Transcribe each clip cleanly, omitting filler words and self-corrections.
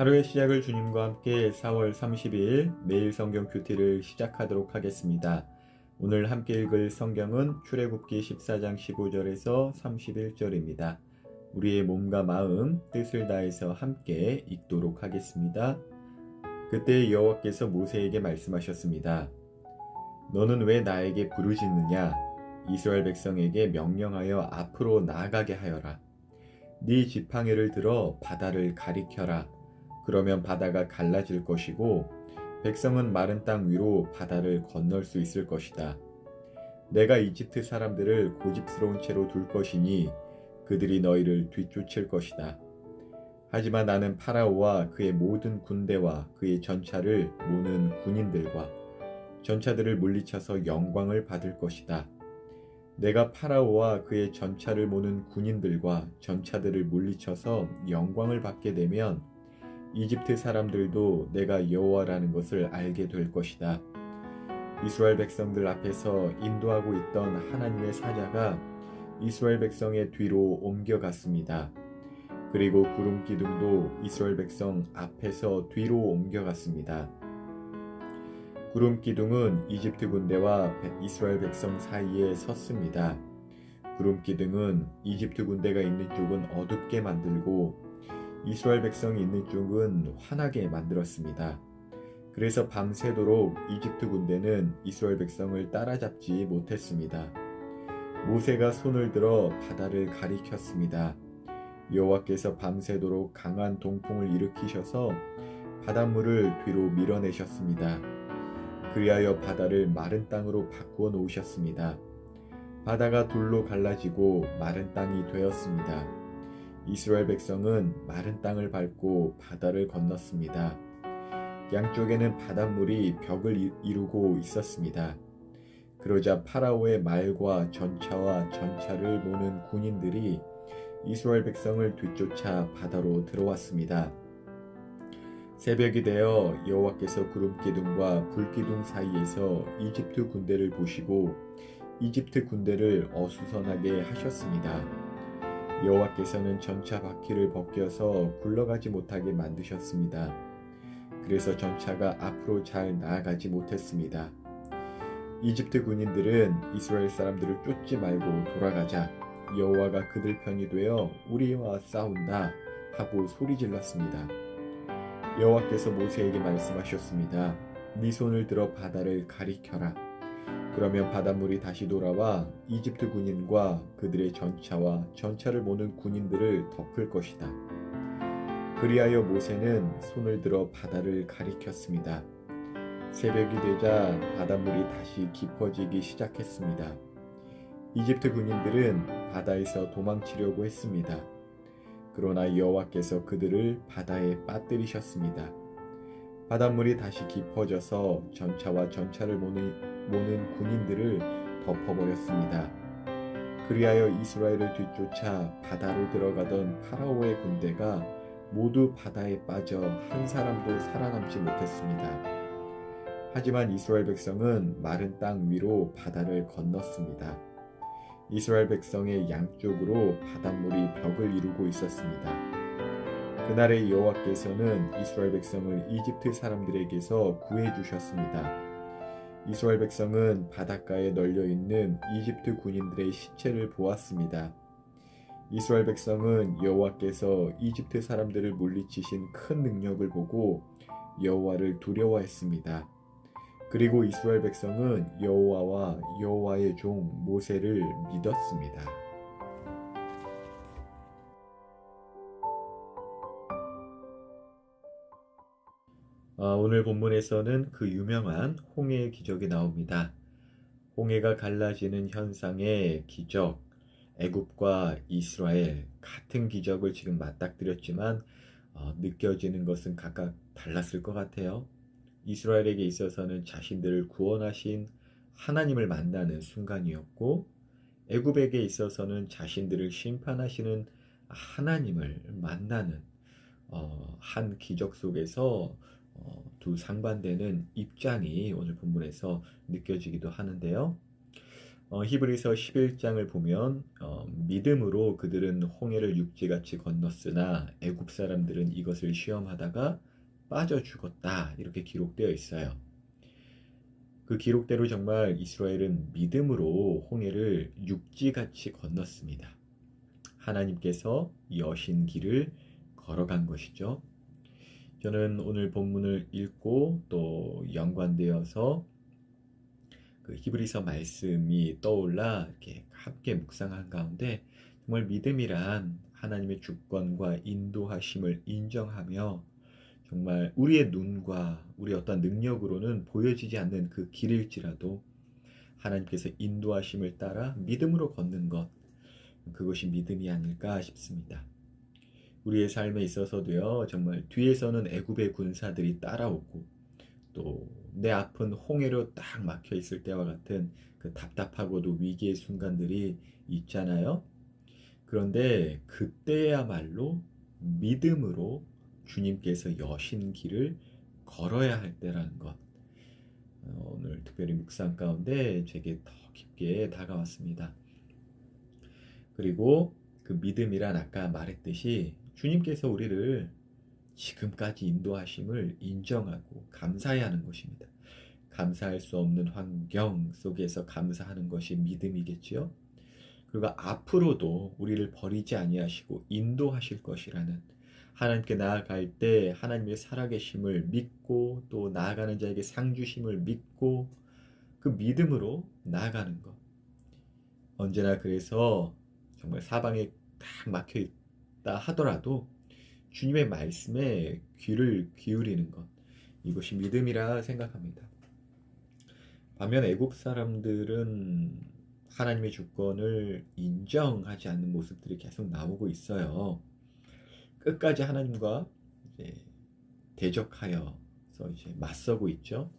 하루의 시작을 주님과 함께 4월 30일 매일 성경 큐티를 시작하도록 하겠습니다. 오늘 함께 읽을 성경은 출애굽기 14장 15절에서 31절입니다. 우리의 몸과 마음, 뜻을 다해서 함께 읽도록 하겠습니다. 그때 여호와께서 모세에게 말씀하셨습니다. 너는 왜 나에게 부르짖느냐? 이스라엘 백성에게 명령하여 앞으로 나아가게 하여라. 네 지팡이를 들어 바다를 가리켜라. 그러면 바다가 갈라질 것이고 백성은 마른 땅 위로 바다를 건널 수 있을 것이다. 내가 이집트 사람들을 고집스러운 채로 둘 것이니 그들이 너희를 뒤쫓을 것이다. 하지만 나는 파라오와 그의 모든 군대와 그의 전차를 모는 군인들과 전차들을 물리쳐서 영광을 받을 것이다. 내가 파라오와 그의 전차를 모는 군인들과 전차들을 물리쳐서 영광을 받게 되면 이집트 사람들도 내가 여호와라는 것을 알게 될 것이다. 이스라엘 백성들 앞에서 인도하고 있던 하나님의 사자가 이스라엘 백성의 뒤로 옮겨갔습니다. 그리고 구름 기둥도 이스라엘 백성 앞에서 뒤로 옮겨갔습니다. 구름 기둥은 이집트 군대와 이스라엘 백성 사이에 섰습니다. 구름 기둥은 이집트 군대가 있는 쪽은 어둡게 만들고 이스라엘 백성이 있는 쪽은 환하게 만들었습니다. 그래서 밤새도록 이집트 군대는 이스라엘 백성을 따라잡지 못했습니다. 모세가 손을 들어 바다를 가리켰습니다. 여호와께서 밤새도록 강한 동풍을 일으키셔서 바닷물을 뒤로 밀어내셨습니다. 그리하여 바다를 마른 땅으로 바꾸어 놓으셨습니다. 바다가 둘로 갈라지고 마른 땅이 되었습니다. 이스라엘 백성은 마른 땅을 밟고 바다를 건넜습니다. 양쪽에는 바닷물이 벽을 이루고 있었습니다. 그러자 파라오의 말과 전차와 전차를 모는 군인들이 이스라엘 백성을 뒤쫓아 바다로 들어왔습니다. 새벽이 되어 여호와께서 구름기둥과 불기둥 사이에서 이집트 군대를 보시고 이집트 군대를 어수선하게 하셨습니다. 여호와께서는 전차 바퀴를 벗겨서 굴러가지 못하게 만드셨습니다. 그래서 전차가 앞으로 잘 나아가지 못했습니다. 이집트 군인들은 이스라엘 사람들을 쫓지 말고 돌아가자. 여호와가 그들 편이 되어 우리와 싸운다 하고 소리질렀습니다. 여호와께서 모세에게 말씀하셨습니다. 네 손을 들어 바다를 가리켜라. 그러면 바닷물이 다시 돌아와 이집트 군인과 그들의 전차와 전차를 모는 군인들을 덮을 것이다. 그리하여 모세는 손을 들어 바다를 가리켰습니다. 새벽이 되자 바닷물이 다시 깊어지기 시작했습니다. 이집트 군인들은 바다에서 도망치려고 했습니다. 그러나 여호와께서 그들을 바다에 빠뜨리셨습니다. 바닷물이 다시 깊어져서 전차와 전차를 모는 군인들을 덮어버렸습니다. 그리하여 이스라엘을 뒤쫓아 바다로 들어가던 파라오의 군대가 모두 바다에 빠져 한 사람도 살아남지 못했습니다. 하지만 이스라엘 백성은 마른 땅 위로 바다를 건넜습니다. 이스라엘 백성의 양쪽으로 바닷물이 벽을 이루고 있었습니다. 그날의 여호와께서는 이스라엘 백성을 이집트 사람들에게서 구해 주셨습니다. 이스라엘 백성은 바닷가에 널려 있는 이집트 군인들의 시체를 보았습니다. 이스라엘 백성은 여호와께서 이집트 사람들을 물리치신 큰 능력을 보고 여호와를 두려워했습니다. 그리고 이스라엘 백성은 여호와와 여호와의 종 모세를 믿었습니다. 오늘 본문에서는 그 유명한 홍해의 기적이 나옵니다. 홍해가 갈라지는 현상의 기적, 애굽과 이스라엘 같은 기적을 지금 맞닥뜨렸지만 느껴지는 것은 각각 달랐을 것 같아요. 이스라엘에게 있어서는 자신들을 구원하신 하나님을 만나는 순간이었고 애굽에게 있어서는 자신들을 심판하시는 하나님을 만나는 한 기적 속에서 두 상반되는 입장이 오늘 본문에서 느껴지기도 하는데요. 히브리서 11장을 보면 믿음으로 그들은 홍해를 육지같이 건넜으나 애굽 사람들은 이것을 시험하다가 빠져 죽었다. 이렇게 기록되어 있어요. 그 기록대로 정말 이스라엘은 믿음으로 홍해를 육지같이 건넜습니다. 하나님께서 여신 길을 걸어간 것이죠. 저는 오늘 본문을 읽고 또 연관되어서 그 히브리서 말씀이 떠올라 이렇게 함께 묵상한 가운데 정말 믿음이란 하나님의 주권과 인도하심을 인정하며 정말 우리의 눈과 우리의 어떤 능력으로는 보여지지 않는 그 길일지라도 하나님께서 인도하심을 따라 믿음으로 걷는 것, 그것이 믿음이 아닐까 싶습니다. 우리의 삶에 있어서도요, 정말 뒤에서는 애굽의 군사들이 따라오고 또 내 앞은 홍해로 딱 막혀 있을 때와 같은 그 답답하고도 위기의 순간들이 있잖아요. 그런데 그때야말로 믿음으로 주님께서 여신 길을 걸어야 할 때라는 것, 오늘 특별히 묵상 가운데 제게 더 깊게 다가왔습니다. 그리고 그 믿음이란 아까 말했듯이 주님께서 우리를 지금까지 인도하심을 인정하고 감사해야 하는 것입니다. 감사할 수 없는 환경 속에서 감사하는 것이 믿음이겠지요. 그리고 앞으로도 우리를 버리지 아니하시고 인도하실 것이라는, 하나님께 나아갈 때 하나님의 살아계심을 믿고 또 나아가는 자에게 상 주심을 믿고 그 믿음으로 나아가는 것. 언제나 그래서 정말 사방에 딱 막혀 있다 하더라도 주님의 말씀에 귀를 기울이는 것, 이것이 믿음이라 생각합니다. 반면 애굽 사람들은 하나님의 주권을 인정하지 않는 모습들이 계속 나오고 있어요. 끝까지 하나님과 이제 대적하여서 이제 맞서고 있죠.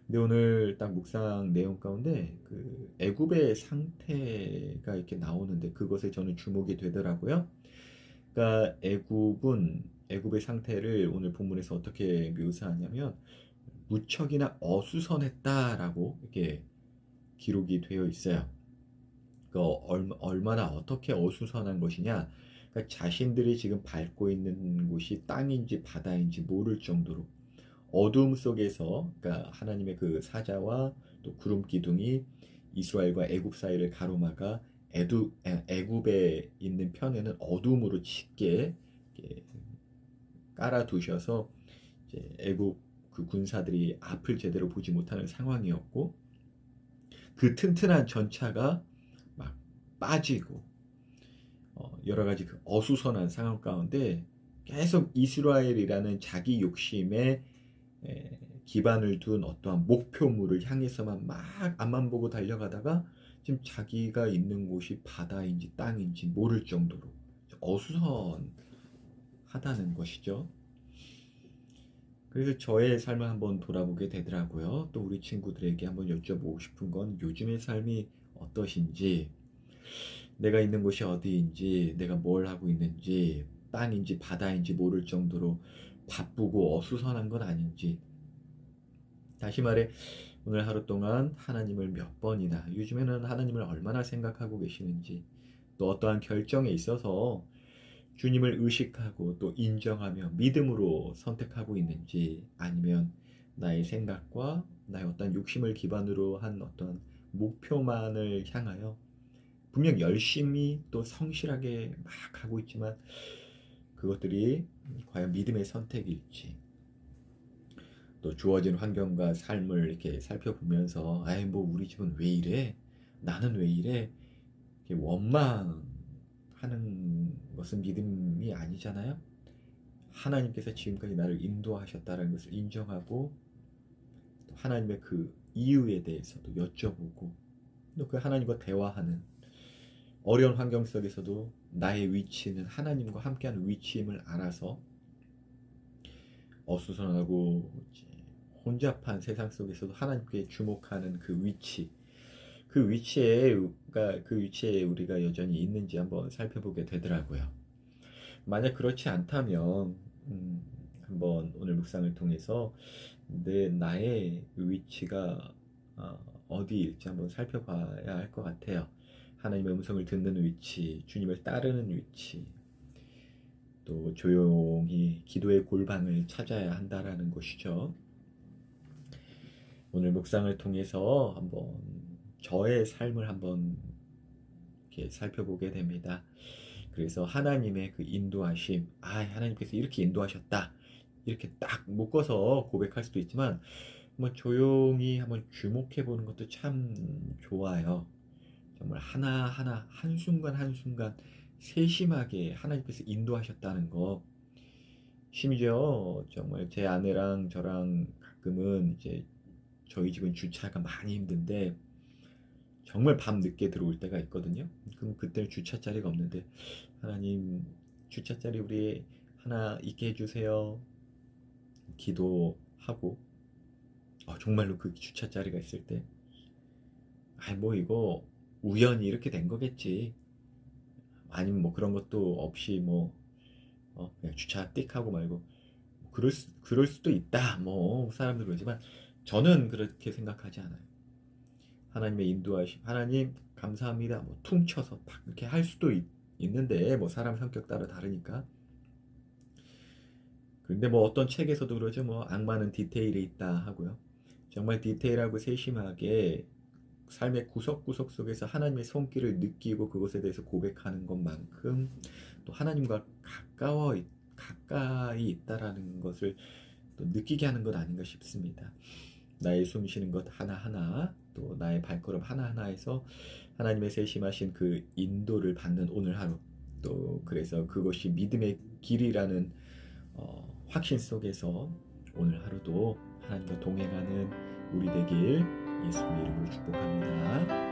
근데 오늘 딱 묵상 내용 가운데 그 애굽의 상태가 이렇게 나오는데 그것에 저는 주목이 되더라고요. 그러니까 애굽의 상태를 오늘 본문에서 어떻게 묘사하냐면 무척이나 어수선했다라고 이렇게 기록이 되어 있어요. 그 얼마나 어떻게 어수선한 것이냐? 그러니까 자신들이 지금 밟고 있는 곳이 땅인지 바다인지 모를 정도로 어두움 속에서, 그러니까 하나님의 그 사자와 또 구름 기둥이 이스라엘과 애굽 사이를 가로막아 애굽에 있는 편에는 어둠으로 짙게 깔아두셔서 이제 애굽 그 군사들이 앞을 제대로 보지 못하는 상황이었고, 그 튼튼한 전차가 막 빠지고 여러 가지 그 어수선한 상황 가운데 계속 이스라엘이라는 자기 욕심에 기반을 둔 어떠한 목표물을 향해서만 막 앞만 보고 달려가다가 지금 자기가 있는 곳이 바다인지 땅인지 모를 정도로 어수선하다는 것이죠. 그래서 저의 삶을 한번 돌아보게 되더라고요. 또 우리 친구들에게 한번 여쭤보고 싶은 건 요즘의 삶이 어떠신지, 내가 있는 곳이 어디인지, 내가 뭘 하고 있는지, 땅인지 바다인지 모를 정도로 바쁘고 어수선한 건 아닌지, 다시 말해 오늘 하루 동안 하나님을 몇 번이나, 요즘에는 하나님을 얼마나 생각하고 계시는지, 또 어떠한 결정에 있어서 주님을 의식하고 또 인정하며 믿음으로 선택하고 있는지, 아니면 나의 생각과 나의 어떤 욕심을 기반으로 한 어떤 목표만을 향하여 분명 열심히 또 성실하게 막 하고 있지만 그것들이 과연 믿음의 선택일지, 또 주어진 환경과 삶을 이렇게 살펴보면서 아이 뭐 우리 집은 왜 이래? 나는 왜 이래? 이렇게 원망하는 것은 믿음이 아니잖아요. 하나님께서 지금까지 나를 인도하셨다는 것을 인정하고 하나님의 그 이유에 대해서도 여쭤보고 또 그 하나님과 대화하는, 어려운 환경 속에서도 나의 위치는 하나님과 함께하는 위치임을 알아서 어수선하고 혼잡한 세상 속에서도 하나님께 주목하는 그 위치, 그 위치에 우리가 여전히 있는지 한번 살펴보게 되더라고요. 만약 그렇지 않다면 한번 오늘 묵상을 통해서 나의 위치가 어디일지 한번 살펴봐야 할 것 같아요. 하나님의 음성을 듣는 위치, 주님을 따르는 위치, 또 조용히 기도의 골방을 찾아야 한다라는 것이죠. 오늘 묵상을 통해서 한번 저의 삶을 한번 이렇게 살펴보게 됩니다. 그래서 하나님의 그 인도하심, 하나님께서 이렇게 인도하셨다, 이렇게 딱 묶어서 고백할 수도 있지만 한번 조용히 한번 주목해 보는 것도 참 좋아요. 정말 하나하나 한순간 한순간 세심하게 하나님께서 인도하셨다는 거. 심지어 정말 제 아내랑 저랑 가끔은 이제 저희 집은 주차가 많이 힘든데 정말 밤 늦게 들어올 때가 있거든요. 그럼 그때는 주차 자리가 없는데 하나님 주차 자리 우리 하나 있게 해주세요. 기도하고 정말로 그 주차 자리가 있을 때 뭐 이거 우연히 이렇게 된 거겠지. 아니면 뭐 그런 것도 없이 뭐 그냥 주차 띡 하고 말고 그럴 수도 있다. 뭐 사람들 그러지만 저는 그렇게 생각하지 않아요. 하나님의 인도하심, 하나님 감사합니다. 뭐 퉁쳐서 막 이렇게 할 수도 있는데 뭐 사람 성격 따라 다르니까. 근데 뭐 어떤 책에서도 그러죠. 뭐 악마는 디테일에 있다 하고요. 정말 디테일하고 세심하게 삶의 구석구석 속에서 하나님의 손길을 느끼고 그것에 대해서 고백하는 것만큼 또 하나님과 가까이 있다라는 것을 또 느끼게 하는 것 아닌가 싶습니다. 나의 숨 쉬는 것 하나하나, 또 나의 발걸음 하나하나에서 하나님의 세심하신 그 인도를 받는 오늘 하루, 또 그래서 그것이 믿음의 길이라는 확신 속에서 오늘 하루도 하나님과 동행하는 우리 되길 예수님의 이름으로 축복합니다.